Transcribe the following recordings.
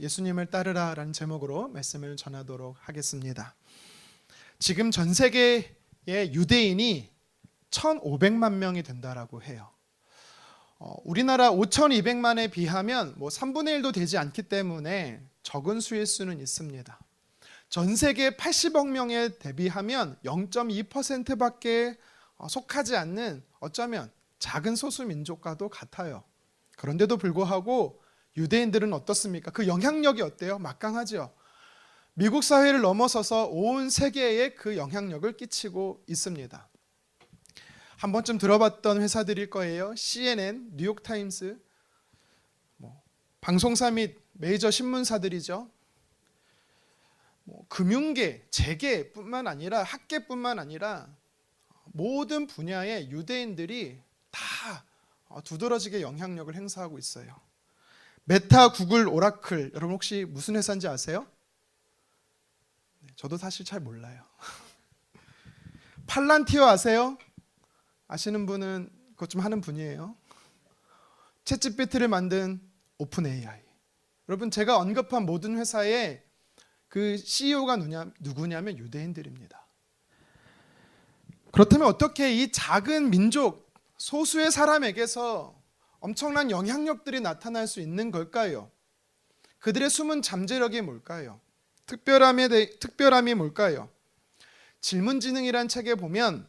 예수님을 따르라 라는 제목으로 말씀을 전하도록 하겠습니다. 지금 전 세계의 유대인이 1,500만 명이 된다라고 해요. 우리나라 5,200만에 비하면 3분의 1도 되지 않기 때문에 적은 수일 수는 있습니다. 전 세계 80억 명에 대비하면 0.2%밖에 속하지 않는 어쩌면 작은 소수 민족과도 같아요. 그런데도 불구하고 유대인들은 어떻습니까? 그 영향력이 어때요? 막강하죠. 미국 사회를 넘어서서 온 세계에 그 영향력을 끼치고 있습니다. 한 번쯤 들어봤던 회사들일 거예요. CNN, 뉴욕타임스, 방송사 및 메이저 신문사들이죠. 금융계, 재계뿐만 아니라 학계뿐만 아니라 모든 분야의 유대인들이 다 두드러지게 영향력을 행사하고 있어요. 메타, 구글, 오라클, 여러분 혹시 무슨 회사인지 아세요? 저도 사실 잘 몰라요. 팔란티어 아세요? 아시는 분은 그것 좀 하는 분이에요. 챗GPT를 만든 오픈 AI. 여러분 제가 언급한 모든 회사의 그 CEO가 누구냐면 유대인들입니다. 그렇다면 어떻게 이 작은 민족, 소수의 사람에게서 엄청난 영향력들이 나타날 수 있는 걸까요? 그들의 숨은 잠재력이 뭘까요? 특별함이 뭘까요? 질문지능이란 책에 보면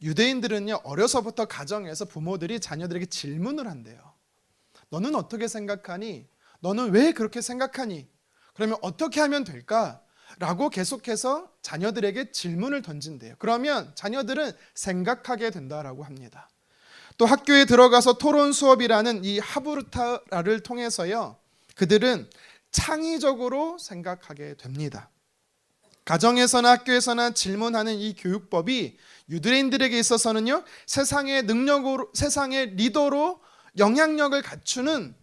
유대인들은요, 어려서부터 가정에서 부모들이 자녀들에게 질문을 한대요. 너는 어떻게 생각하니? 너는 왜 그렇게 생각하니? 그러면 어떻게 하면 될까? 라고 계속해서 자녀들에게 질문을 던진대요. 그러면 자녀들은 생각하게 된다라고 합니다. 또 학교에 들어가서 토론 수업이라는 이 하브르타를 통해서요, 그들은 창의적으로 생각하게 됩니다. 가정에서나 학교에서나 질문하는 이 교육법이 유대인들에게 있어서는요, 세상의 능력으로, 세상의 리더로 영향력을 갖추는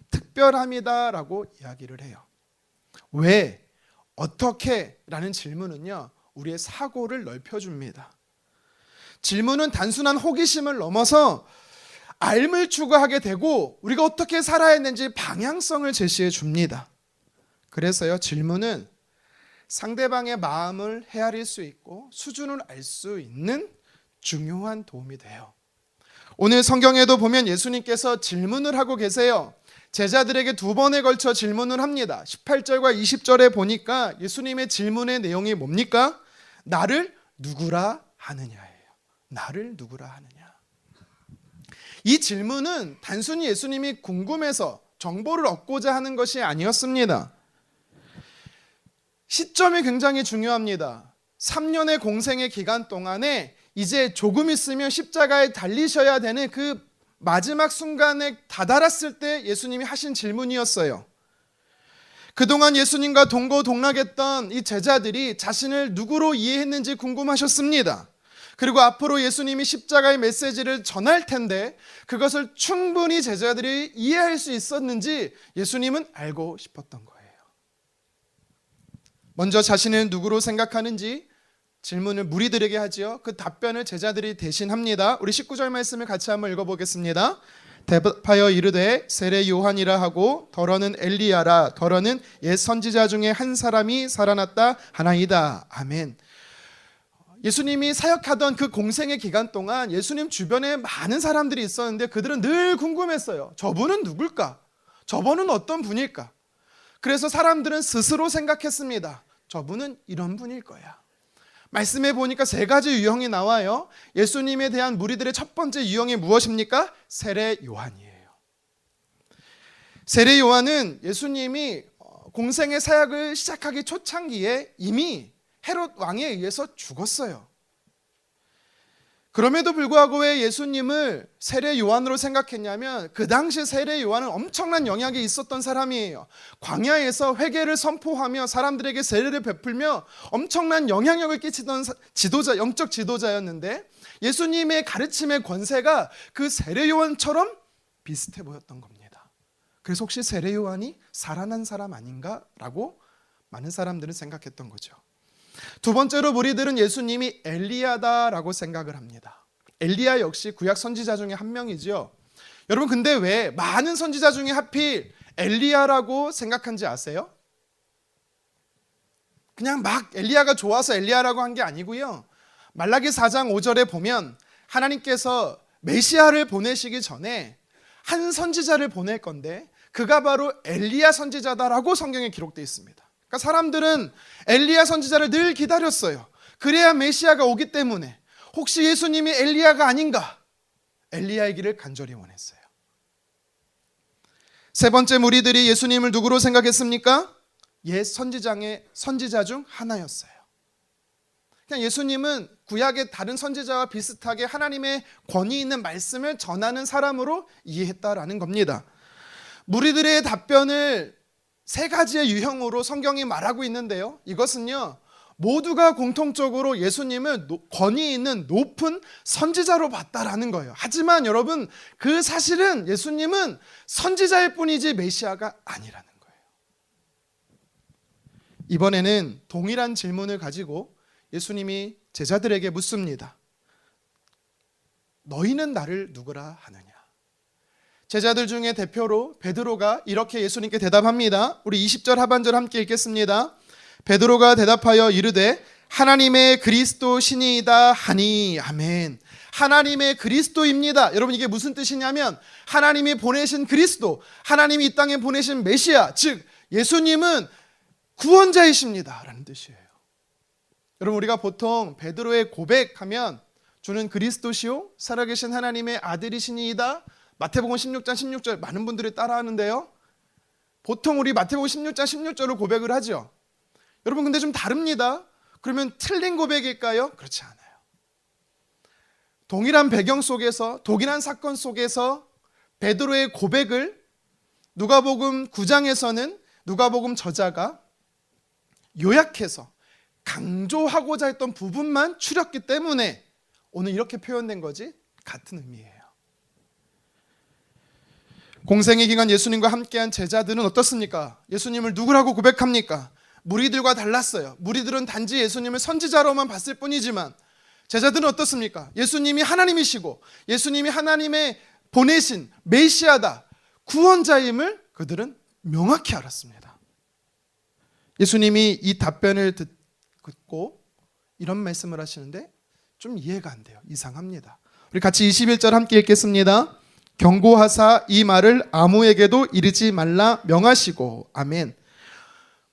특별함이다라고 이야기를 해요. 왜? 어떻게? 라는 질문은요, 우리의 사고를 넓혀줍니다. 질문은 단순한 호기심을 넘어서 알을 추구하게 되고 우리가 어떻게 살아야 하는지 방향성을 제시해 줍니다. 그래서요, 질문은 상대방의 마음을 헤아릴 수 있고 수준을 알 수 있는 중요한 도움이 돼요. 오늘 성경에도 보면 예수님께서 질문을 하고 계세요. 제자들에게 2번에 걸쳐 질문을 합니다. 18절과 20절에 보니까 예수님의 질문의 내용이 뭡니까? 나를 누구라 하느냐예요. 나를 누구라 하느냐. 이 질문은 단순히 예수님이 궁금해서 정보를 얻고자 하는 것이 아니었습니다. 시점이 굉장히 중요합니다. 3년의 공생의 기간 동안에 이제 조금 있으면 십자가에 달리셔야 되는 그 마지막 순간에 다다랐을 때 예수님이 하신 질문이었어요. 그동안 예수님과 동고동락했던 이 제자들이 자신을 누구로 이해했는지 궁금하셨습니다. 그리고 앞으로 예수님이 십자가의 메시지를 전할 텐데 그것을 충분히 제자들이 이해할 수 있었는지 예수님은 알고 싶었던 거예요. 먼저 자신을 누구로 생각하는지 질문을 무리들에게 하지요. 그 답변을 제자들이 대신합니다. 우리 19절 말씀을 같이 한번 읽어보겠습니다. 대답하여 이르되 세례 요한이라 하고 더러는 엘리야라, 더러는 옛 선지자 중에 한 사람이 살아났다 하나이다. 아멘. 예수님이 사역하던 그 공생의 기간 동안 예수님 주변에 많은 사람들이 있었는데 그들은 늘 궁금했어요. 저분은 누굴까? 저분은 어떤 분일까? 그래서 사람들은 스스로 생각했습니다. 저분은 이런 분일 거야. 말씀해 보니까 3가지 유형이 나와요. 예수님에 대한 무리들의 첫 번째 유형이 무엇입니까? 세례 요한이에요. 세례 요한은 예수님이 공생의 사역을 시작하기 초창기에 이미 헤롯 왕에 의해서 죽었어요. 그럼에도 불구하고 왜 예수님을 세례 요한으로 생각했냐면 그 당시 세례 요한은 엄청난 영향이 있었던 사람이에요. 광야에서 회개를 선포하며 사람들에게 세례를 베풀며 엄청난 영향력을 끼치던 지도자, 영적 지도자였는데 예수님의 가르침의 권세가 그 세례 요한처럼 비슷해 보였던 겁니다. 그래서 혹시 세례 요한이 살아난 사람 아닌가라고 많은 사람들은 생각했던 거죠. 2번째로 무리들은 예수님이 엘리야다라고 생각을 합니다. 엘리야 역시 구약 선지자 중에 한 명이죠. 여러분 근데 왜 많은 선지자 중에 하필 엘리야라고 생각한지 아세요? 그냥 막 엘리야가 좋아서 엘리야라고 한 게 아니고요. 말라기 4장 5절에 보면 하나님께서 메시아를 보내시기 전에 한 선지자를 보낼 건데 그가 바로 엘리야 선지자다라고 성경에 기록되어 있습니다. 그러니까 사람들은 엘리야 선지자를 늘 기다렸어요. 그래야 메시아가 오기 때문에 혹시 예수님이 엘리야가 아닌가? 엘리야의 길을 간절히 원했어요. 세 번째, 무리들이 예수님을 누구로 생각했습니까? 옛 선지자 중 하나였어요. 그냥 예수님은 구약의 다른 선지자와 비슷하게 하나님의 권위 있는 말씀을 전하는 사람으로 이해했다라는 겁니다. 무리들의 답변을 세 가지의 유형으로 성경이 말하고 있는데요. 이것은요, 모두가 공통적으로 예수님을 권위 있는 높은 선지자로 봤다라는 거예요. 하지만 여러분, 그 사실은 예수님은 선지자일 뿐이지 메시아가 아니라는 거예요. 이번에는 동일한 질문을 가지고 예수님이 제자들에게 묻습니다. 너희는 나를 누구라 하느냐? 제자들 중에 대표로 베드로가 이렇게 예수님께 대답합니다. 우리 20절 하반절 함께 읽겠습니다. 베드로가 대답하여 이르되 하나님의 그리스도 신이다 하니. 아멘. 하나님의 그리스도입니다. 여러분, 이게 무슨 뜻이냐면 하나님이 보내신 그리스도, 하나님이 이 땅에 보내신 메시아, 즉 예수님은 구원자이십니다 라는 뜻이에요. 여러분, 우리가 보통 베드로의 고백하면 주는 그리스도시요 살아계신 하나님의 아들이시니이다, 마태복음 16장 16절 많은 분들이 따라하는데요. 보통 우리 마태복음 16장 16절을 고백을 하죠. 여러분, 근데 좀 다릅니다. 그러면 틀린 고백일까요? 그렇지 않아요. 동일한 배경 속에서, 동일한 사건 속에서 베드로의 고백을 누가복음 9장에서는 누가복음 저자가 요약해서 강조하고자 했던 부분만 추렸기 때문에 오늘 이렇게 표현된 거지 같은 의미예요. 공생의 기간 예수님과 함께한 제자들은 어떻습니까? 예수님을 누구라고 고백합니까? 무리들과 달랐어요. 무리들은 단지 예수님을 선지자로만 봤을 뿐이지만 제자들은 어떻습니까? 예수님이 하나님이시고 예수님이 하나님의 보내신 메시아다, 구원자임을 그들은 명확히 알았습니다. 예수님이 이 답변을 듣고 이런 말씀을 하시는데 좀 이해가 안 돼요. 이상합니다. 우리 같이 21절 함께 읽겠습니다. 경고하사 이 말을 아무에게도 이르지 말라 명하시고. 아멘.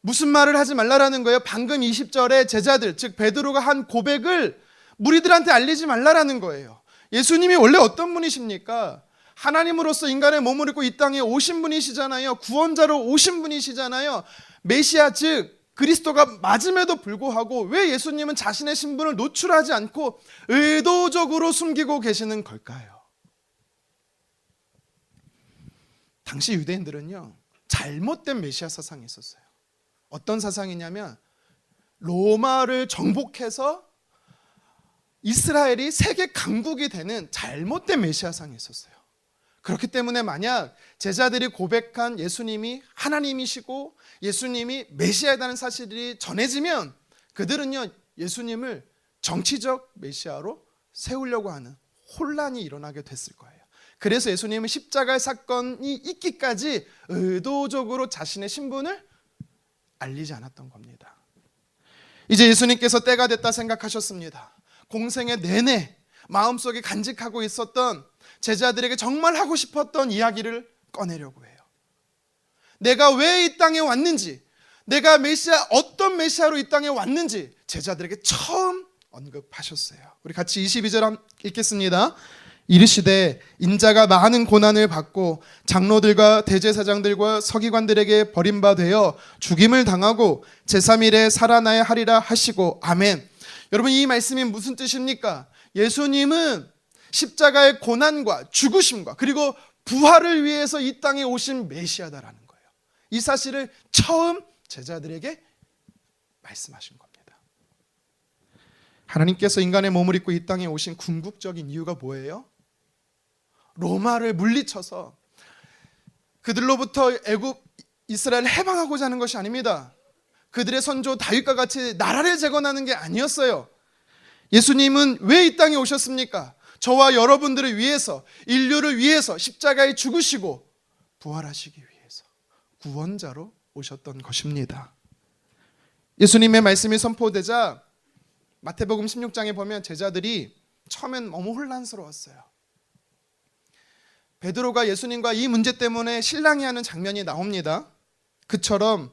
무슨 말을 하지 말라라는 거예요? 방금 20절에 제자들, 즉 베드로가 한 고백을 무리들한테 알리지 말라라는 거예요. 예수님이 원래 어떤 분이십니까? 하나님으로서 인간의 몸을 입고 이 땅에 오신 분이시잖아요. 구원자로 오신 분이시잖아요. 메시아, 즉 그리스도가 맞음에도 불구하고 왜 예수님은 자신의 신분을 노출하지 않고 의도적으로 숨기고 계시는 걸까요? 당시 유대인들은요, 잘못된 메시아 사상이 있었어요. 어떤 사상이냐면 로마를 정복해서 이스라엘이 세계 강국이 되는 잘못된 메시아상이 있었어요. 그렇기 때문에 만약 제자들이 고백한 예수님이 하나님이시고 예수님이 메시아라는 사실이 전해지면 그들은요, 예수님을 정치적 메시아로 세우려고 하는 혼란이 일어나게 됐을 거예요. 그래서 예수님은 십자가의 사건이 있기까지 의도적으로 자신의 신분을 알리지 않았던 겁니다. 이제 예수님께서 때가 됐다 생각하셨습니다. 공생의 내내 마음속에 간직하고 있었던 제자들에게 정말 하고 싶었던 이야기를 꺼내려고 해요. 내가 왜 이 땅에 왔는지, 내가 어떤 메시아로 이 땅에 왔는지 제자들에게 처음 언급하셨어요. 우리 같이 22절 읽겠습니다. 이르시되 인자가 많은 고난을 받고 장로들과 대제사장들과 서기관들에게 버림받아 죽임을 당하고 제3일에 살아나야 하리라 하시고. 아멘. 여러분, 이 말씀이 무슨 뜻입니까? 예수님은 십자가의 고난과 죽으심과 그리고 부활을 위해서 이 땅에 오신 메시아다라는 거예요. 이 사실을 처음 제자들에게 말씀하신 겁니다. 하나님께서 인간의 몸을 입고 이 땅에 오신 궁극적인 이유가 뭐예요? 로마를 물리쳐서 그들로부터 이스라엘을 해방하고자 하는 것이 아닙니다. 그들의 선조 다윗과 같이 나라를 재건하는 게 아니었어요. 예수님은 왜 이 땅에 오셨습니까? 저와 여러분들을 위해서, 인류를 위해서 십자가에 죽으시고 부활하시기 위해서, 구원자로 오셨던 것입니다. 예수님의 말씀이 선포되자 마태복음 16장에 보면 제자들이 처음엔 너무 혼란스러웠어요. 베드로가 예수님과 이 문제 때문에 실랑이하는 장면이 나옵니다. 그처럼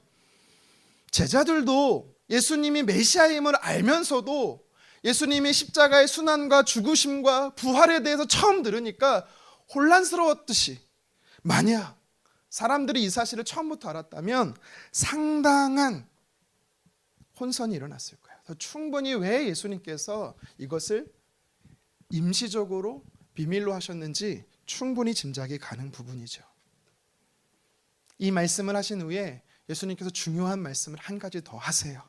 제자들도 예수님이 메시아임을 알면서도 예수님이 십자가의 순환과 죽으심과 부활에 대해서 처음 들으니까 혼란스러웠듯이, 만약 사람들이 이 사실을 처음부터 알았다면 상당한 혼선이 일어났을 거예요. 그래서 충분히 왜 예수님께서 이것을 임시적으로 비밀로 하셨는지 충분히 짐작이 가는 부분이죠. 이 말씀을 하신 후에 예수님께서 중요한 말씀을 한 가지 더 하세요.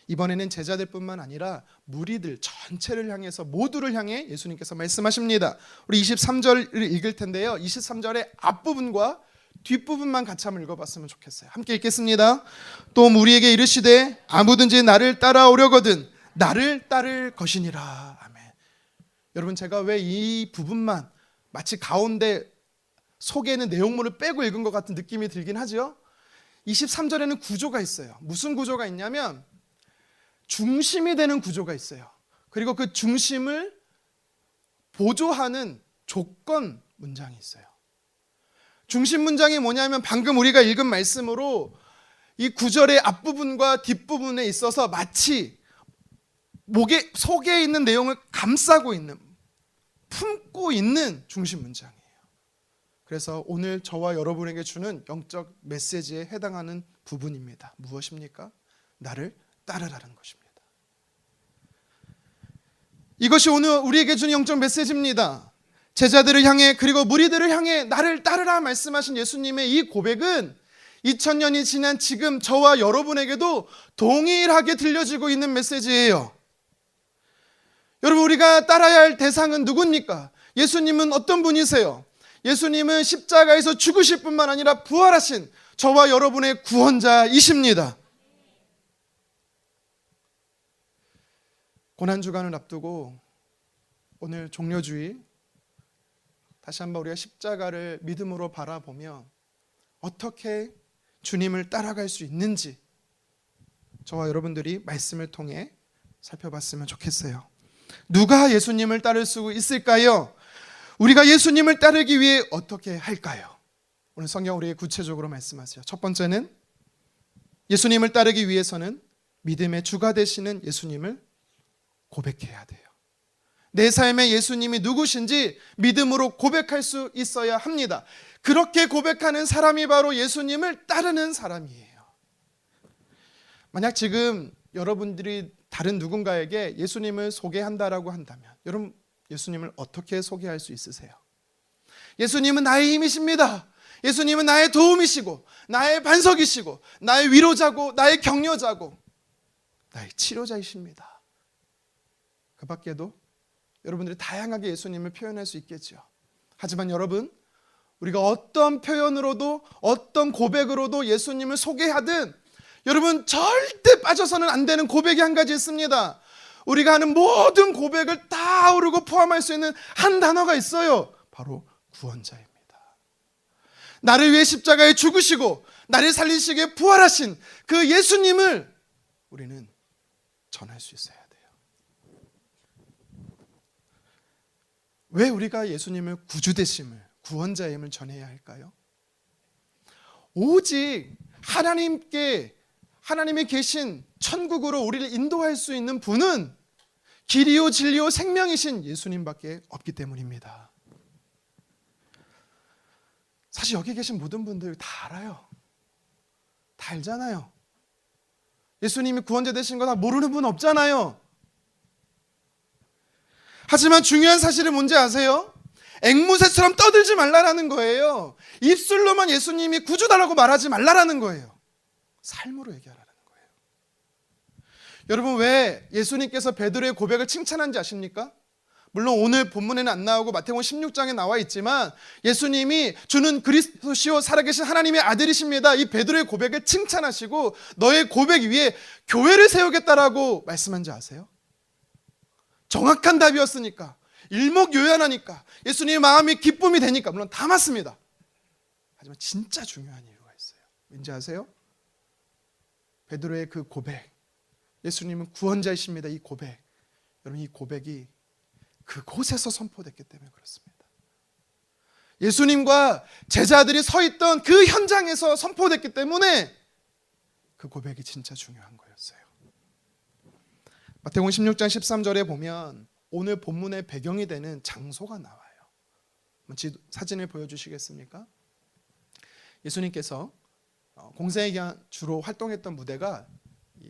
이번에는 제자들뿐만 아니라 무리들 전체를 향해서, 모두를 향해 예수님께서 말씀하십니다. 우리 23절을 읽을 텐데요, 23절의 앞부분과 뒷부분만 같이 한번 읽어봤으면 좋겠어요. 함께 읽겠습니다. 또 무리에게 이르시되 아무든지 나를 따라오려거든 나를 따를 것이니라. 아멘. 여러분, 제가 왜 이 부분만 마치 가운데 속에 있는 내용물을 빼고 읽은 것 같은 느낌이 들긴 하죠. 23절에는 구조가 있어요. 무슨 구조가 있냐면 중심이 되는 구조가 있어요. 그리고 그 중심을 보조하는 조건 문장이 있어요. 중심 문장이 뭐냐면 방금 우리가 읽은 말씀으로 이 구절의 앞부분과 뒷부분에 있어서 마치 속에 있는 내용을 감싸고 있는, 품고 있는 중심 문장이에요. 그래서 오늘 저와 여러분에게 주는 영적 메시지에 해당하는 부분입니다. 무엇입니까? 나를 따르라는 것입니다. 이것이 오늘 우리에게 주는 영적 메시지입니다. 제자들을 향해, 그리고 무리들을 향해 나를 따르라 말씀하신 예수님의 이 고백은 2000년이 지난 지금 저와 여러분에게도 동일하게 들려지고 있는 메시지예요. 여러분, 우리가 따라야 할 대상은 누굽니까? 예수님은 어떤 분이세요? 예수님은 십자가에서 죽으실 뿐만 아니라 부활하신 저와 여러분의 구원자이십니다. 고난주간을 앞두고 오늘 종려주의, 다시 한번 우리가 십자가를 믿음으로 바라보며 어떻게 주님을 따라갈 수 있는지 저와 여러분들이 말씀을 통해 살펴봤으면 좋겠어요. 누가 예수님을 따를 수 있을까요? 우리가 예수님을 따르기 위해 어떻게 할까요? 오늘 성경 우리에게 구체적으로 말씀하세요. 첫 번째는 예수님을 따르기 위해서는 믿음의 주가 되시는 예수님을 고백해야 돼요. 내 삶에 예수님이 누구신지 믿음으로 고백할 수 있어야 합니다. 그렇게 고백하는 사람이 바로 예수님을 따르는 사람이에요. 만약 지금 여러분들이 다른 누군가에게 예수님을 소개한다라고 한다면 여러분, 예수님을 어떻게 소개할 수 있으세요? 예수님은 나의 힘이십니다. 예수님은 나의 도움이시고 나의 반석이시고 나의 위로자고 나의 격려자고 나의 치료자이십니다. 그 밖에도 여러분들이 다양하게 예수님을 표현할 수 있겠죠. 하지만 여러분, 우리가 어떤 표현으로도 어떤 고백으로도 예수님을 소개하든 여러분, 절대 빠져서는 안 되는 고백이 한 가지 있습니다. 우리가 하는 모든 고백을 다 아우르고 포함할 수 있는 한 단어가 있어요. 바로 구원자입니다. 나를 위해 십자가에 죽으시고 나를 살리시기 위해 부활하신 그 예수님을 우리는 전할 수 있어야 돼요. 왜 우리가 예수님을 구주되심을, 구원자임을 전해야 할까요? 오직 하나님이 계신 천국으로 우리를 인도할 수 있는 분은 길이요 진리요 생명이신 예수님밖에 없기 때문입니다. 사실 여기 계신 모든 분들 다 알아요. 다 알잖아요. 예수님이 구원자 되신 거 다 모르는 분 없잖아요. 하지만 중요한 사실은 뭔지 아세요? 앵무새처럼 떠들지 말라라는 거예요. 입술로만 예수님이 구주다라고 말하지 말라라는 거예요. 삶으로 얘기하라는 거예요. 여러분, 왜 예수님께서 베드로의 고백을 칭찬한지 아십니까? 물론 오늘 본문에는 안 나오고 마태복음 16장에 나와 있지만 예수님이 주는 그리스도시요 살아계신 하나님의 아들이십니다. 이 베드로의 고백을 칭찬하시고 너의 고백 위에 교회를 세우겠다라고 말씀한지 아세요? 정확한 답이었으니까, 일목요연하니까, 예수님의 마음이 기쁨이 되니까, 물론 다 맞습니다. 하지만 진짜 중요한 이유가 있어요. 왠지 아세요? 베드로의 그 고백, 예수님은 구원자이십니다. 이 고백, 여러분 이 고백이 그곳에서 선포됐기 때문에 그렇습니다. 예수님과 제자들이 서 있던 그 현장에서 선포됐기 때문에 그 고백이 진짜 중요한 거였어요. 마태복음 16장 13절에 보면 오늘 본문의 배경이 되는 장소가 나와요. 사진을 보여주시겠습니까? 예수님께서 공생의 기간 주로 활동했던 무대가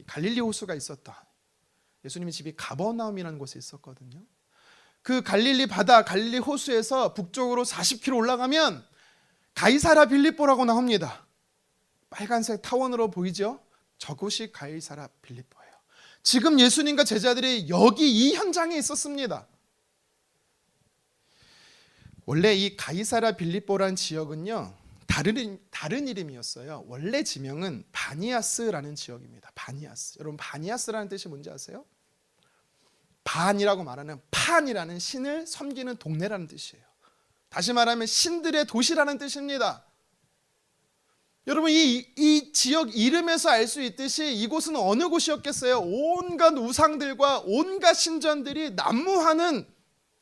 갈릴리 호수가 있었던, 예수님의 집이 가버나움이라는 곳에 있었거든요. 그 갈릴리 바다, 갈릴리 호수에서 북쪽으로 40km 올라가면 가이사라 빌립보라고 나옵니다. 빨간색 타원으로 보이죠? 저곳이 가이사라 빌립보예요. 지금 예수님과 제자들이 여기 이 현장에 있었습니다. 원래 이 가이사라 빌립보라는 지역은요, 다른 이름이었어요. 원래 지명은 바니아스라는 지역입니다. 바니아스. 여러분 바니아스라는 뜻이 뭔지 아세요? 반이라고 말하는 판이라는 신을 섬기는 동네라는 뜻이에요. 다시 말하면 신들의 도시라는 뜻입니다. 여러분 이 지역 이름에서 알 수 있듯이 이곳은 어느 곳이었겠어요? 온갖 우상들과 온갖 신전들이 난무하는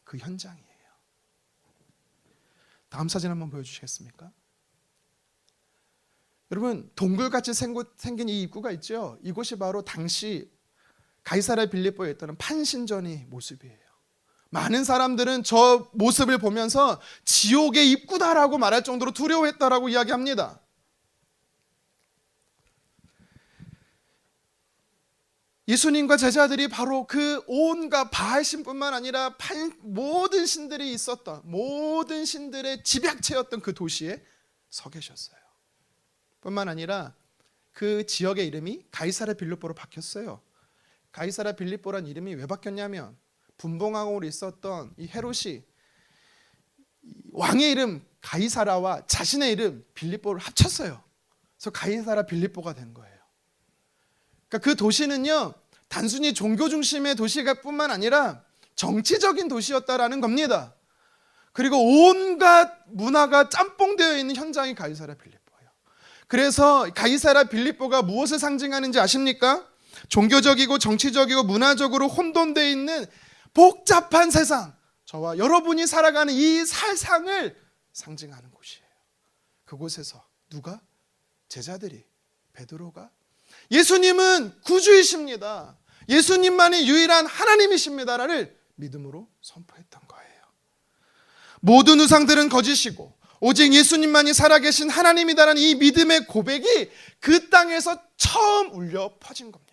그 현장이에요. 다음 사진 한번 보여주시겠습니까? 여러분 동굴같이 생긴 이 입구가 있죠? 이곳이 바로 당시 가이사라 빌립보에 있던 판신전의 모습이에요. 많은 사람들은 저 모습을 보면서 지옥의 입구다라고 말할 정도로 두려워했다라고 이야기합니다. 예수님과 제자들이 바로 그 온갖 바알신뿐만 아니라 모든 신들이 있었던, 모든 신들의 집약체였던 그 도시에 서 계셨어요. 뿐만 아니라 그 지역의 이름이 가이사라 빌립보로 바뀌었어요. 가이사라 빌립보란 이름이 왜 바뀌었냐면 분봉왕으로 있었던 이 헤롯이 왕의 이름 가이사라와 자신의 이름 빌립보를 합쳤어요. 그래서 가이사라 빌립보가 된 거예요. 그러니까 그 도시는요, 단순히 종교 중심의 도시가 뿐만 아니라 정치적인 도시였다라는 겁니다. 그리고 온갖 문화가 짬뽕되어 있는 현장이 가이사라 빌립보예요. 그래서 가이사라 빌립보가 무엇을 상징하는지 아십니까? 종교적이고 정치적이고 문화적으로 혼돈되어 있는 복잡한 세상, 저와 여러분이 살아가는 이 세상을 상징하는 곳이에요. 그곳에서 누가? 제자들이, 베드로가 예수님은 구주이십니다, 예수님만이 유일한 하나님이십니다를 믿음으로 선포했던 거예요. 모든 우상들은 거짓이고 오직 예수님만이 살아계신 하나님이다라는 이 믿음의 고백이 그 땅에서 처음 울려 퍼진 겁니다.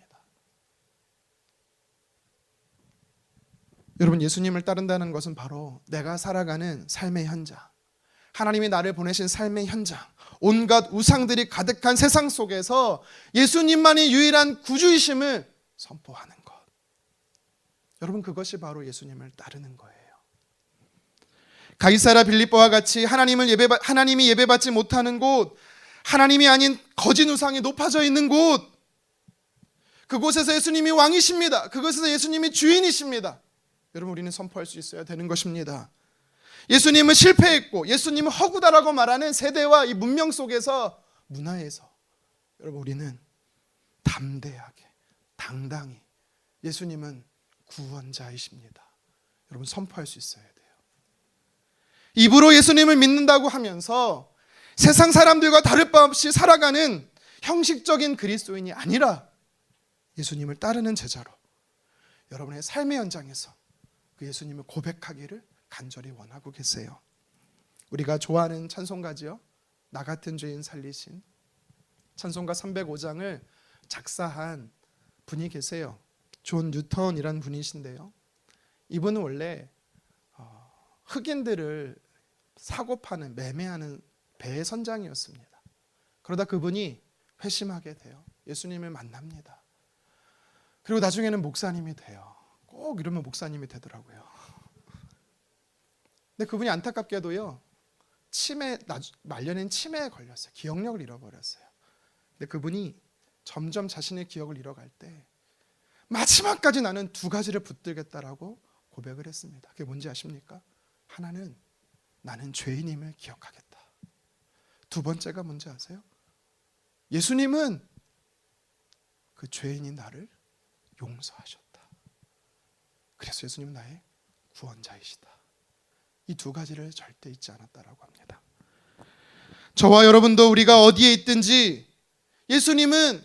여러분 예수님을 따른다는 것은 바로 내가 살아가는 삶의 현장, 하나님이 나를 보내신 삶의 현장, 온갖 우상들이 가득한 세상 속에서 예수님만이 유일한 구주이심을 선포하는 것. 여러분 그것이 바로 예수님을 따르는 거예요. 가이사라 빌립보와 같이 하나님이 예배받지 못하는 곳, 하나님이 아닌 거짓 우상이 높아져 있는 곳, 그곳에서 예수님이 왕이십니다. 그곳에서 예수님이 주인이십니다. 여러분 우리는 선포할 수 있어야 되는 것입니다. 예수님은 실패했고 예수님은 허구다라고 말하는 세대와 이 문명 속에서, 문화에서 여러분 우리는 담대하게 당당히 예수님은 구원자이십니다, 여러분 선포할 수 있어야 돼요. 입으로 예수님을 믿는다고 하면서 세상 사람들과 다를 바 없이 살아가는 형식적인 그리스도인이 아니라 예수님을 따르는 제자로 여러분의 삶의 현장에서 그 예수님을 고백하기를 간절히 원하고 계세요. 우리가 좋아하는 찬송가지요, 나 같은 죄인 살리신, 찬송가 305장을 작사한 분이 계세요. 존 뉴턴이라는 분이신데요, 이분은 원래 흑인들을 사고 파는, 매매하는 배의 선장이었습니다. 그러다 그분이 회심하게 돼요. 예수님을 만납니다. 그리고 나중에는 목사님이 돼요. 꼭 이러면 목사님이 되더라고요. 근데 그분이 안타깝게도요, 말년엔 치매에 걸렸어요. 기억력을 잃어버렸어요. 근데 그분이 점점 자신의 기억을 잃어갈 때 마지막까지 나는 두 가지를 붙들겠다라고 고백을 했습니다. 그게 뭔지 아십니까? 하나는 나는 죄인임을 기억하겠다. 두 번째가 뭔지 아세요? 예수님은 그 죄인인 나를 용서하셨다. 그래서 예수님은 나의 구원자이시다. 이 두 가지를 절대 잊지 않았다라고 합니다. 저와 여러분도 우리가 어디에 있든지 예수님은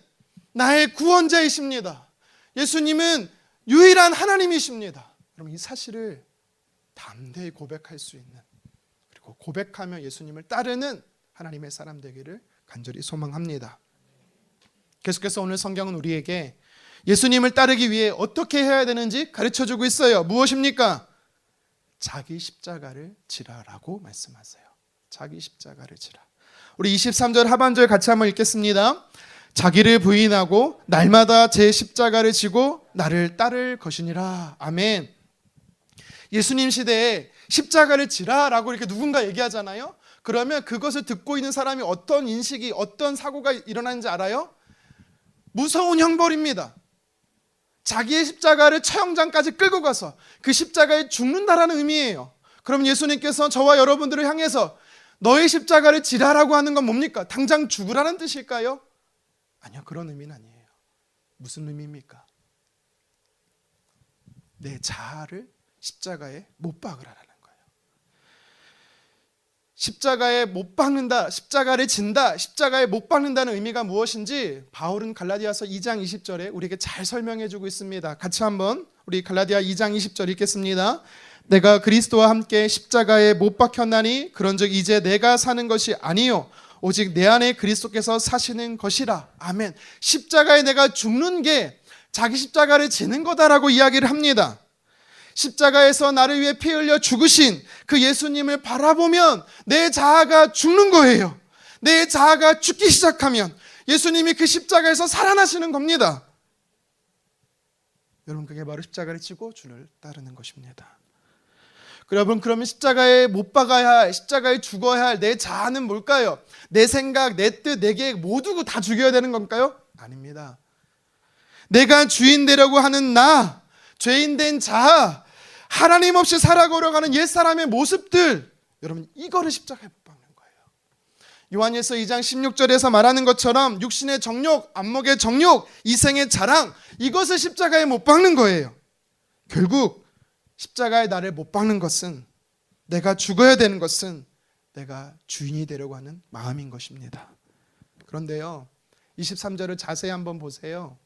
나의 구원자이십니다. 예수님은 유일한 하나님이십니다. 여러분, 이 사실을 담대히 고백할 수 있는, 그리고 고백하며 예수님을 따르는 하나님의 사람 되기를 간절히 소망합니다. 계속해서 오늘 성경은 우리에게 예수님을 따르기 위해 어떻게 해야 되는지 가르쳐주고 있어요. 무엇입니까? 자기 십자가를 지라라고 말씀하세요. 자기 십자가를 지라. 우리 23절 하반절 같이 한번 읽겠습니다. 자기를 부인하고 날마다 제 십자가를 지고 나를 따를 것이니라. 아멘. 예수님 시대에 십자가를 지라라고 이렇게 누군가 얘기하잖아요. 그러면 그것을 듣고 있는 사람이 어떤 인식이, 어떤 사고가 일어나는지 알아요? 무서운 형벌입니다. 자기의 십자가를 처형장까지 끌고 가서 그 십자가에 죽는다라는 의미예요. 그럼 예수님께서 저와 여러분들을 향해서 너의 십자가를 지라라고 하는 건 뭡니까? 당장 죽으라는 뜻일까요? 아니요, 그런 의미는 아니에요. 무슨 의미입니까? 내 자아를 십자가에 못 박으라는 거예요. 십자가에 못 박는다, 십자가를 진다, 십자가에 못 박는다는 의미가 무엇인지 바울은 갈라디아서 2장 20절에 우리에게 잘 설명해 주고 있습니다. 같이 한번 우리 갈라디아 2장 20절 읽겠습니다. 내가 그리스도와 함께 십자가에 못 박혔나니 그런즉 이제 내가 사는 것이 아니요 오직 내 안에 그리스도께서 사시는 것이라. 아멘. 십자가에 내가 죽는 게 자기 십자가를 지는 거다라고 이야기를 합니다. 십자가에서 나를 위해 피 흘려 죽으신 그 예수님을 바라보면 내 자아가 죽는 거예요. 내 자아가 죽기 시작하면 예수님이 그 십자가에서 살아나시는 겁니다. 여러분, 그게 바로 십자가를 지고 주를 따르는 것입니다. 여러분, 그러면 십자가에 못 박아야 할, 십자가에 죽어야 할 내 자아는 뭘까요? 내 생각, 내 뜻, 내 계획 모두 다 죽여야 되는 건가요? 아닙니다. 내가 주인 되려고 하는 나, 죄인 된 자아, 하나님 없이 살아걸어가는 옛사람의 모습들, 여러분, 이거를 십자가에 못 박는 거예요. 요한일서 2장 16절에서 말하는 것처럼 육신의 정욕, 안목의 정욕, 이생의 자랑, 이것을 십자가에 못 박는 거예요. 결국 십자가에 나를 못 박는 것은, 내가 죽어야 되는 것은 내가 주인이 되려고 하는 마음인 것입니다. 그런데요, 23절을 자세히 한번 보세요.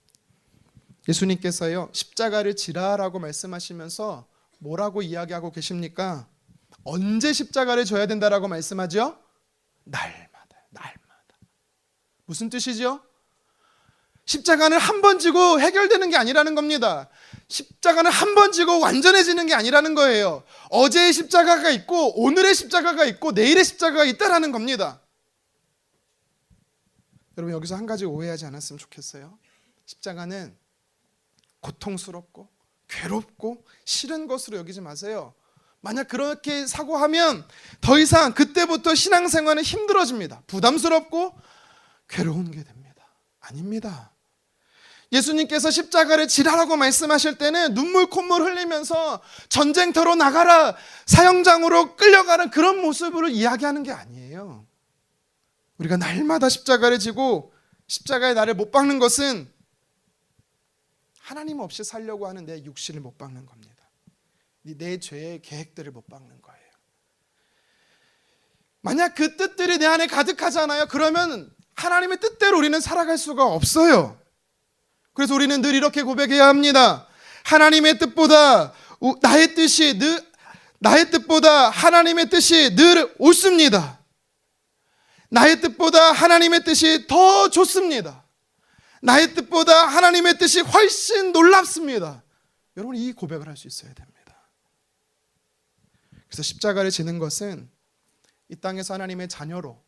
예수님께서요, 십자가를 지라라고 말씀하시면서 뭐라고 이야기하고 계십니까? 언제 십자가를 져야 된다라고 말씀하죠? 날마다. 무슨 뜻이죠? 십자가는 한 번 지고 해결되는 게 아니라는 겁니다. 십자가는 한 번 지고 완전해지는 게 아니라는 거예요. 어제의 십자가가 있고 오늘의 십자가가 있고 내일의 십자가가 있다라는 겁니다. 여러분, 여기서 한 가지 오해하지 않았으면 좋겠어요. 십자가는 고통스럽고 괴롭고 싫은 것으로 여기지 마세요. 만약 그렇게 사고하면 더 이상 그때부터 신앙생활은 힘들어집니다. 부담스럽고 괴로운 게 됩니다. 아닙니다. 예수님께서 십자가를 지라라고 말씀하실 때는 눈물 콧물 흘리면서 전쟁터로 나가라, 사형장으로 끌려가는 그런 모습으로 이야기하는 게 아니에요. 우리가 날마다 십자가를 지고 십자가에 나를 못 박는 것은 하나님 없이 살려고 하는 내 육신을 못 박는 겁니다. 내 죄의 계획들을 못 박는 거예요. 만약 그 뜻들이 내 안에 가득하잖아요. 그러면 하나님의 뜻대로 우리는 살아갈 수가 없어요. 그래서 우리는 늘 이렇게 고백해야 합니다. 하나님의 뜻보다 나의 뜻보다 하나님의 뜻이 늘 옳습니다. 나의 뜻보다 하나님의 뜻이 더 좋습니다. 나의 뜻보다 하나님의 뜻이 훨씬 놀랍습니다. 여러분, 이 고백을 할 수 있어야 됩니다. 그래서 십자가를 지는 것은 이 땅에서 하나님의 자녀로,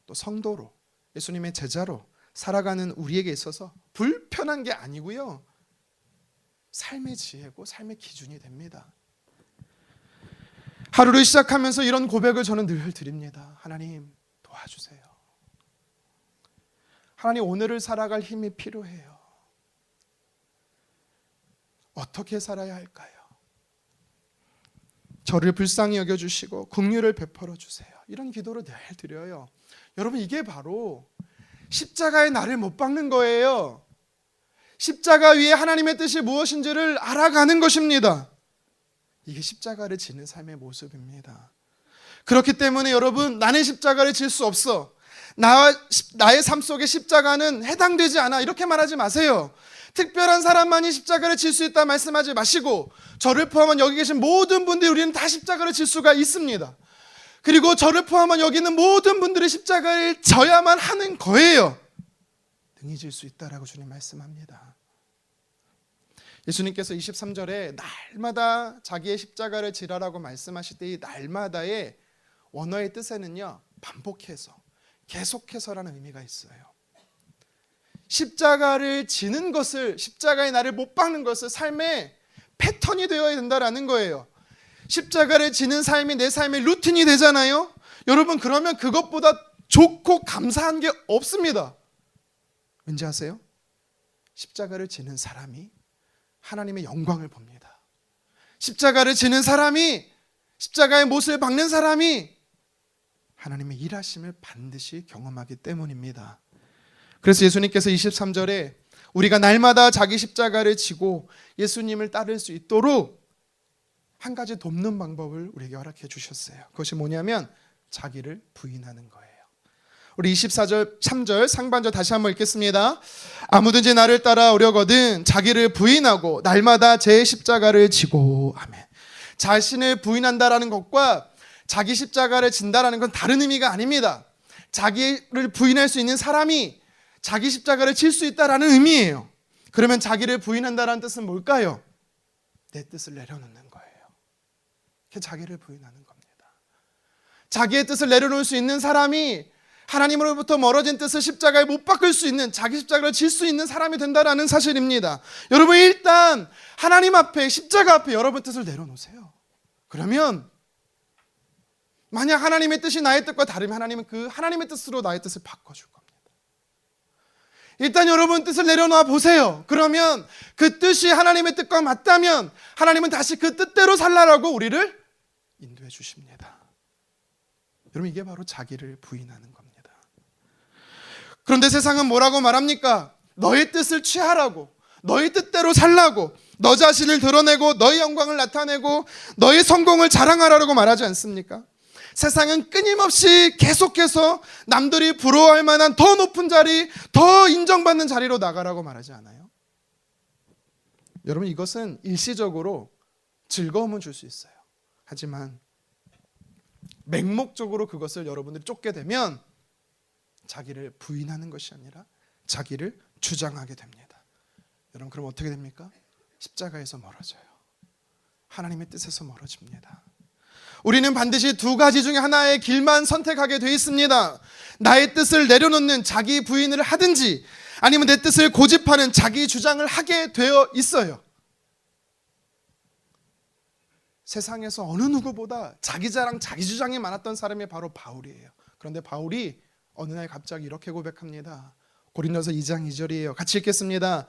또 성도로, 예수님의 제자로 살아가는 우리에게 있어서 불편한 게 아니고요, 삶의 지혜고 삶의 기준이 됩니다. 하루를 시작하면서 이런 고백을 저는 늘 드립니다. 하나님 도와주세요. 하나님, 오늘을 살아갈 힘이 필요해요. 어떻게 살아야 할까요? 저를 불쌍히 여겨주시고 긍휼을 베풀어 주세요. 이런 기도를 늘 드려요. 여러분, 이게 바로 십자가에 나를 못 박는 거예요. 십자가 위에 하나님의 뜻이 무엇인지를 알아가는 것입니다. 이게 십자가를 지는 삶의 모습입니다. 그렇기 때문에 여러분, 나는 십자가를 질 수 없어, 나의 삶 속에 십자가는 해당되지 않아, 이렇게 말하지 마세요. 특별한 사람만이 십자가를 질 수 있다 말씀하지 마시고, 저를 포함한 여기 계신 모든 분들이 우리는 다 십자가를 질 수가 있습니다. 그리고 저를 포함한 여기 있는 모든 분들이 십자가를 져야만 하는 거예요. 능히 질 수 있다라고 주님 말씀합니다. 예수님께서 23절에 날마다 자기의 십자가를 지라라고 말씀하실 때 이 날마다의 원어의 뜻에는요, 반복해서, 계속해서라는 의미가 있어요. 십자가를 지는 것을, 십자가에 나를 못 박는 것을 삶의 패턴이 되어야 된다라는 거예요. 십자가를 지는 삶이 내 삶의 루틴이 되잖아요. 여러분, 그러면 그것보다 좋고 감사한 게 없습니다. 왠지 아세요? 십자가를 지는 사람이 하나님의 영광을 봅니다. 십자가를 지는 사람이, 십자가의 못을 박는 사람이 하나님의 일하심을 반드시 경험하기 때문입니다. 그래서 예수님께서 23절에 우리가 날마다 자기 십자가를 지고 예수님을 따를 수 있도록 한 가지 돕는 방법을 우리에게 허락해 주셨어요. 그것이 뭐냐면 자기를 부인하는 거예요. 우리 24절 3절 상반절 다시 한번 읽겠습니다. 아무든지 나를 따라오려거든 자기를 부인하고 날마다 제 십자가를 지고. 아멘. 자신을 부인한다라는 것과 자기 십자가를 진다라는 건 다른 의미가 아닙니다. 자기를 부인할 수 있는 사람이 자기 십자가를 질 수 있다라는 의미예요. 그러면 자기를 부인한다라는 뜻은 뭘까요? 내 뜻을 내려놓는 거예요. 그게 자기를 부인하는 겁니다. 자기의 뜻을 내려놓을 수 있는 사람이 하나님으로부터 멀어진 뜻을 십자가에 못 박을 수 있는, 자기 십자가를 질 수 있는 사람이 된다라는 사실입니다. 여러분, 일단 하나님 앞에, 십자가 앞에 여러분 뜻을 내려놓으세요. 그러면 만약 하나님의 뜻이 나의 뜻과 다르면 하나님은 그 하나님의 뜻으로 나의 뜻을 바꿔줄 겁니다. 일단 여러분 뜻을 내려놓아 보세요. 그러면 그 뜻이 하나님의 뜻과 맞다면 하나님은 다시 그 뜻대로 살라라고 우리를 인도해 주십니다. 여러분, 이게 바로 자기를 부인하는 겁니다. 그런데 세상은 뭐라고 말합니까? 너의 뜻을 취하라고, 너의 뜻대로 살라고, 너 자신을 드러내고 너의 영광을 나타내고 너의 성공을 자랑하라고 말하지 않습니까? 세상은 끊임없이 계속해서 남들이 부러워할 만한 더 높은 자리, 더 인정받는 자리로 나가라고 말하지 않아요? 여러분, 이것은 일시적으로 즐거움은 줄 수 있어요. 하지만 맹목적으로 그것을 여러분들이 쫓게 되면 자기를 부인하는 것이 아니라 자기를 주장하게 됩니다. 여러분, 그럼 어떻게 됩니까? 십자가에서 멀어져요. 하나님의 뜻에서 멀어집니다. 우리는 반드시 두 가지 중에 하나의 길만 선택하게 되어 있습니다. 나의 뜻을 내려놓는 자기 부인을 하든지 아니면 내 뜻을 고집하는 자기 주장을 하게 되어 있어요. 세상에서 어느 누구보다 자기 자랑, 자기 주장이 많았던 사람이 바로 바울이에요. 그런데 바울이 어느 날 갑자기 이렇게 고백합니다. 고린도서 2장 2절이에요. 같이 읽겠습니다.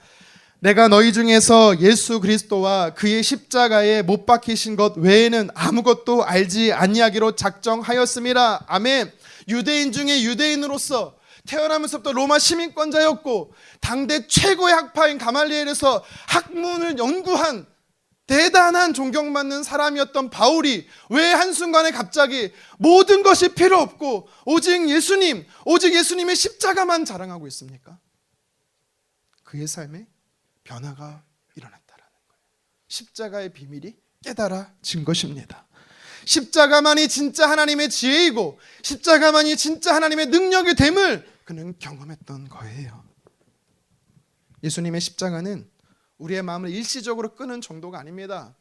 내가 너희 중에서 예수 그리스도와 그의 십자가에 못 박히신 것 외에는 아무것도 알지 아니하기로 작정하였음이라. 아멘. 유대인 중에 유대인으로서 태어나면서부터 로마 시민권자였고 당대 최고의 학파인 가말리엘에서 학문을 연구한 대단한 존경받는 사람이었던 바울이 왜 한순간에 갑자기 모든 것이 필요 없고 오직 예수님, 오직 예수님의 십자가만 자랑하고 있습니까? 그의 삶에 변화가 일어났다라는 거예요. 십자가의 비밀이 깨달아진 것입니다. 십자가만이 진짜 하나님의 지혜이고 십자가만이 진짜 하나님의 능력이 됨을 그는 경험했던 거예요. 예수님의 십자가는 우리의 마음을 일시적으로 끄는 정도가 아닙니다.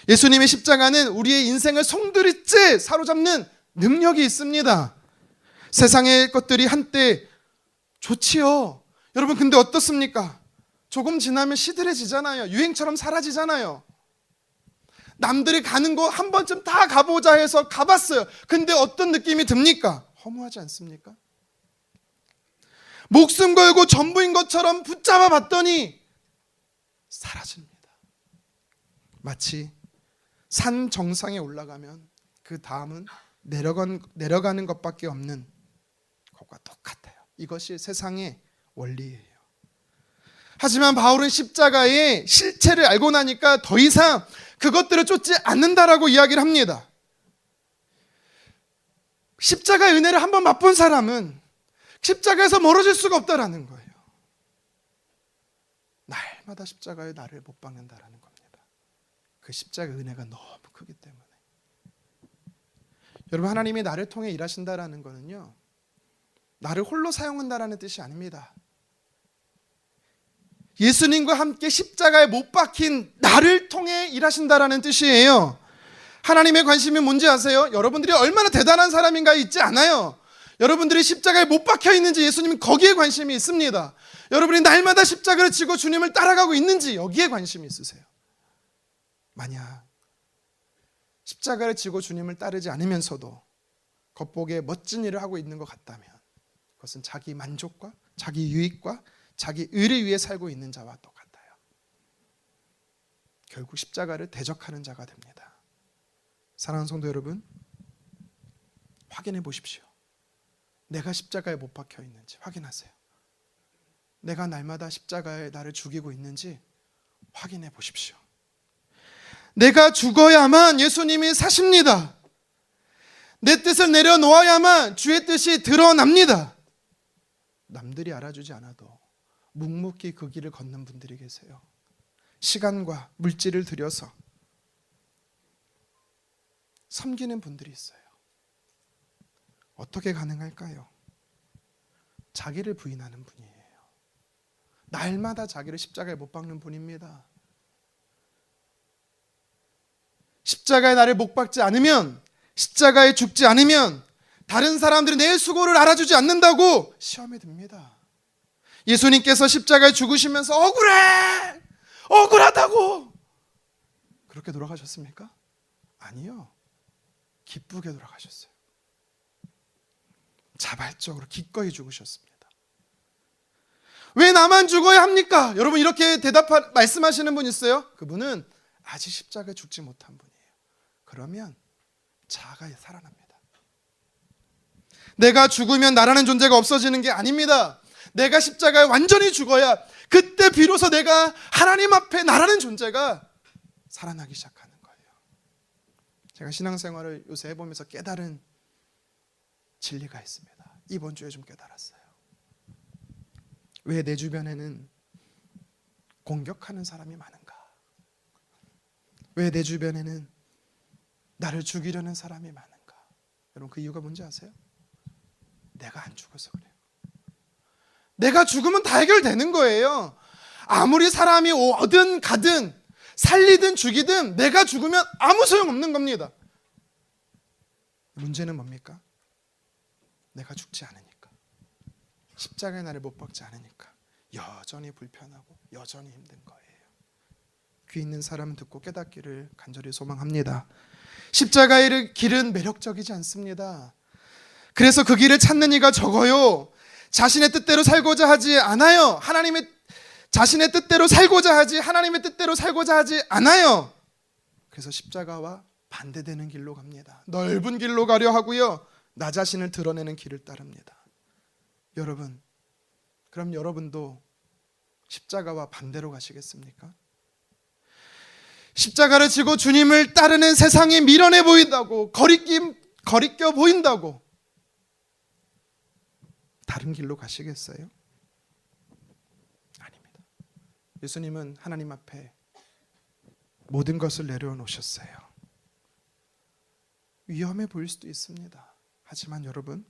예수님의 십자가는 우리의 인생을 송두리째 사로잡는 능력이 있습니다. 세상의 것들이 한때 좋지요. 여러분, 근데 어떻습니까? 조금 지나면 시들해지잖아요. 유행처럼 사라지잖아요. 남들이 가는 곳 한 번쯤 다 가보자 해서 가봤어요. 근데 어떤 느낌이 듭니까? 허무하지 않습니까? 목숨 걸고 전부인 것처럼 붙잡아 봤더니 사라집니다. 마치 산 정상에 올라가면 그 다음은 내려가는 것밖에 없는 것과 똑같아요. 이것이 세상의 원리예요. 하지만 바울은 십자가의 실체를 알고 나니까 더 이상 그것들을 쫓지 않는다라고 이야기를 합니다. 십자가의 은혜를 한번 맛본 사람은 십자가에서 멀어질 수가 없다라는 거예요. 날마다 십자가에 나를 못 박는다라는 겁니다. 그 십자가의 은혜가 너무 크기 때문에. 여러분, 하나님이 나를 통해 일하신다라는 거는요, 나를 홀로 사용한다라는 뜻이 아닙니다. 예수님과 함께 십자가에 못 박힌 나를 통해 일하신다라는 뜻이에요. 하나님의 관심이 뭔지 아세요? 여러분들이 얼마나 대단한 사람인가에 있지 않아요. 여러분들이 십자가에 못 박혀 있는지 예수님은 거기에 관심이 있습니다. 여러분이 날마다 십자가를 지고 주님을 따라가고 있는지 여기에 관심이 있으세요. 만약 십자가를 지고 주님을 따르지 않으면서도 겉보기에 멋진 일을 하고 있는 것 같다면 그것은 자기 만족과 자기 유익과 자기 의를 위해 살고 있는 자와 똑같아요. 결국 십자가를 대적하는 자가 됩니다. 사랑하는 성도 여러분, 확인해 보십시오. 내가 십자가에 못 박혀 있는지 확인하세요. 내가 날마다 십자가에 나를 죽이고 있는지 확인해 보십시오. 내가 죽어야만 예수님이 사십니다. 내 뜻을 내려놓아야만 주의 뜻이 드러납니다. 남들이 알아주지 않아도 묵묵히 그 길을 걷는 분들이 계세요. 시간과 물질을 들여서 섬기는 분들이 있어요. 어떻게 가능할까요? 자기를 부인하는 분이에요. 날마다 자기를 십자가에 못 박는 분입니다. 십자가에 나를 못 박지 않으면, 십자가에 죽지 않으면 다른 사람들이 내 수고를 알아주지 않는다고 시험에 듭니다. 예수님께서 십자가에 죽으시면서 억울해! 억울하다고! 그렇게 돌아가셨습니까? 아니요. 기쁘게 돌아가셨어요. 자발적으로 기꺼이 죽으셨습니다. 왜 나만 죽어야 합니까? 여러분, 이렇게 말씀하시는 분 있어요? 그분은 아직 십자가에 죽지 못한 분이에요. 그러면 자아가 살아납니다. 내가 죽으면 나라는 존재가 없어지는 게 아닙니다. 내가 십자가에 완전히 죽어야 그때 비로소 내가 하나님 앞에 나라는 존재가 살아나기 시작하는 거예요. 제가 신앙생활을 요새 해보면서 깨달은 진리가 있습니다. 이번 주에 좀 깨달았어요. 왜 내 주변에는 공격하는 사람이 많은가? 왜 내 주변에는 나를 죽이려는 사람이 많은가? 여러분, 그 이유가 뭔지 아세요? 내가 안 죽어서 그래요. 내가 죽으면 다 해결되는 거예요. 아무리 사람이 오든 가든 살리든 죽이든 내가 죽으면 아무 소용없는 겁니다. 문제는 뭡니까? 내가 죽지 않으니까, 십자가의 나를 못 박지 않으니까 여전히 불편하고 여전히 힘든 거예요. 귀 있는 사람은 듣고 깨닫기를 간절히 소망합니다. 십자가의 길은 매력적이지 않습니다. 그래서 그 길을 찾는 이가 적어요. 자신의 뜻대로 살고자 하지 않아요. 자신의 뜻대로 살고자 하지 하나님의 뜻대로 살고자 하지 않아요. 그래서 십자가와 반대되는 길로 갑니다. 넓은 길로 가려 하고요, 나 자신을 드러내는 길을 따릅니다. 여러분, 그럼 여러분도 십자가와 반대로 가시겠습니까? 십자가를 지고 주님을 따르는 세상이 미련해 보인다고, 거리껴 보인다고 다른 길로 가시겠어요? 아닙니다. 예수님은 하나님 앞에 모든 것을 내려놓으셨어요. 위험해 보일 수도 있습니다. 하지만 여러분,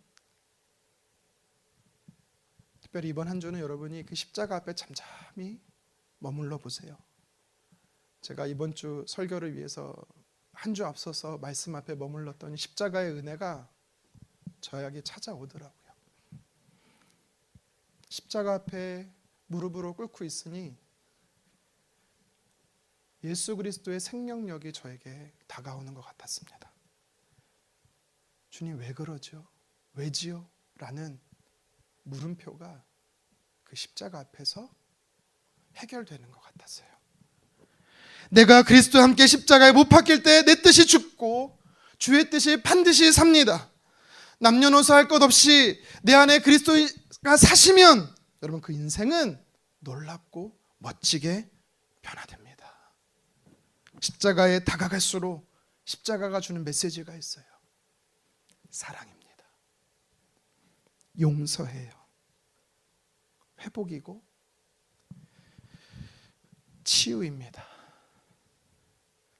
특별히 이번 한 주는 여러분이 그 십자가 앞에 잠잠히 머물러 보세요. 제가 이번 주 설교를 위해서 한 주 앞서서 말씀 앞에 머물렀더니 십자가의 은혜가 저에게 찾아오더라고요. 십자가 앞에 무릎으로 꿇고 있으니 예수 그리스도의 생명력이 저에게 다가오는 것 같았습니다. 주님, 왜 그러죠? 왜지요? 라는 물음표가 그 십자가 앞에서 해결되는 것 같았어요. 내가 그리스도와 함께 십자가에 못 박힐 때 내 뜻이 죽고 주의 뜻이 반드시 삽니다. 남녀노소 할 것 없이 내 안에 그리스도가 사시면 여러분 그 인생은 놀랍고 멋지게 변화됩니다. 십자가에 다가갈수록 십자가가 주는 메시지가 있어요. 사랑입니다. 용서해요. 회복이고 치유입니다.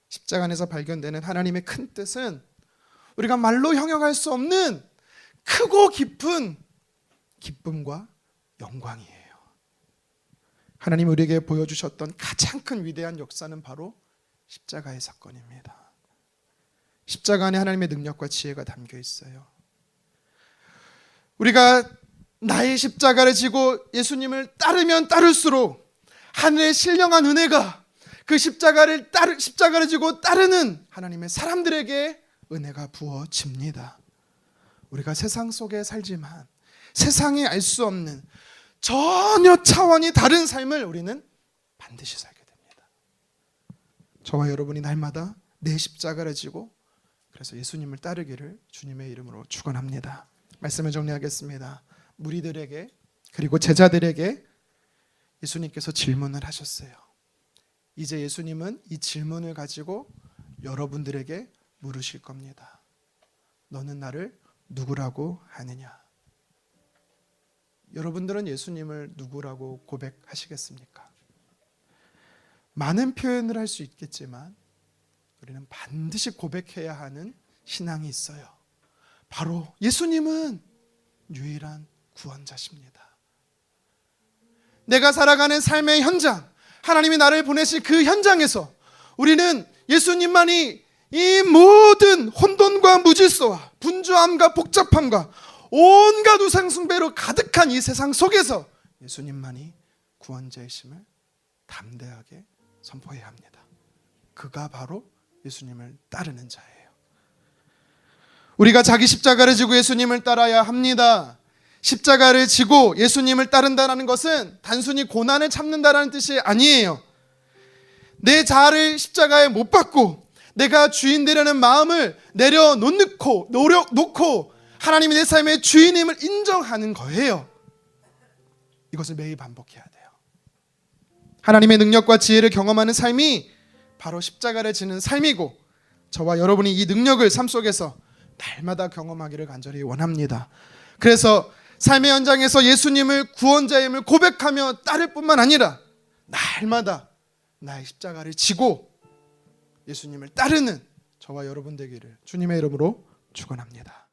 십자가 안에서 발견되는 하나님의 큰 뜻은 우리가 말로 형용할 수 없는 크고 깊은 기쁨과 영광이에요. 하나님 우리에게 보여주셨던 가장 큰 위대한 역사는 바로 십자가의 사건입니다. 십자가 안에 하나님의 능력과 지혜가 담겨 있어요. 우리가 나의 십자가를 지고 예수님을 따르면 따를수록 하늘의 신령한 은혜가 그 십자가를 지고 따르는 하나님의 사람들에게 은혜가 부어집니다. 우리가 세상 속에 살지만 세상이 알 수 없는 전혀 차원이 다른 삶을 우리는 반드시 살게 됩니다. 저와 여러분이 날마다 내 십자가를 지고 그래서 예수님을 따르기를 주님의 이름으로 축원합니다. 말씀을 정리하겠습니다. 무리들에게 그리고 제자들에게 예수님께서 질문을 하셨어요. 이제 예수님은 이 질문을 가지고 여러분들에게 물으실 겁니다. 너는 나를 누구라고 하느냐? 여러분들은 예수님을 누구라고 고백하시겠습니까? 많은 표현을 할 수 있겠지만 우리는 반드시 고백해야 하는 신앙이 있어요. 바로 예수님은 유일한 구원자십니다. 내가 살아가는 삶의 현장, 하나님이 나를 보내실 그 현장에서 우리는 예수님만이 이 모든 혼돈과 무질서와 분주함과 복잡함과 온갖 우상 숭배로 가득한 이 세상 속에서 예수님만이 구원자이심을 담대하게 선포해야 합니다. 그가 바로 예수님을 따르는 자예요. 우리가 자기 십자가를 지고 예수님을 따라야 합니다. 십자가를 지고 예수님을 따른다는 것은 단순히 고난을 참는다는 뜻이 아니에요. 내 자아를 십자가에 못 박고 내가 주인 되려는 마음을 내려놓고 하나님이 내 삶의 주인임을 인정하는 거예요. 이것을 매일 반복해야 돼요. 하나님의 능력과 지혜를 경험하는 삶이 바로 십자가를 지는 삶이고 저와 여러분이 이 능력을 삶 속에서 날마다 경험하기를 간절히 원합니다. 그래서 삶의 현장에서 예수님을 구원자임을 고백하며 따를 뿐만 아니라 날마다 나의 십자가를 지고 예수님을 따르는 저와 여러분 되기를 주님의 이름으로 축원합니다.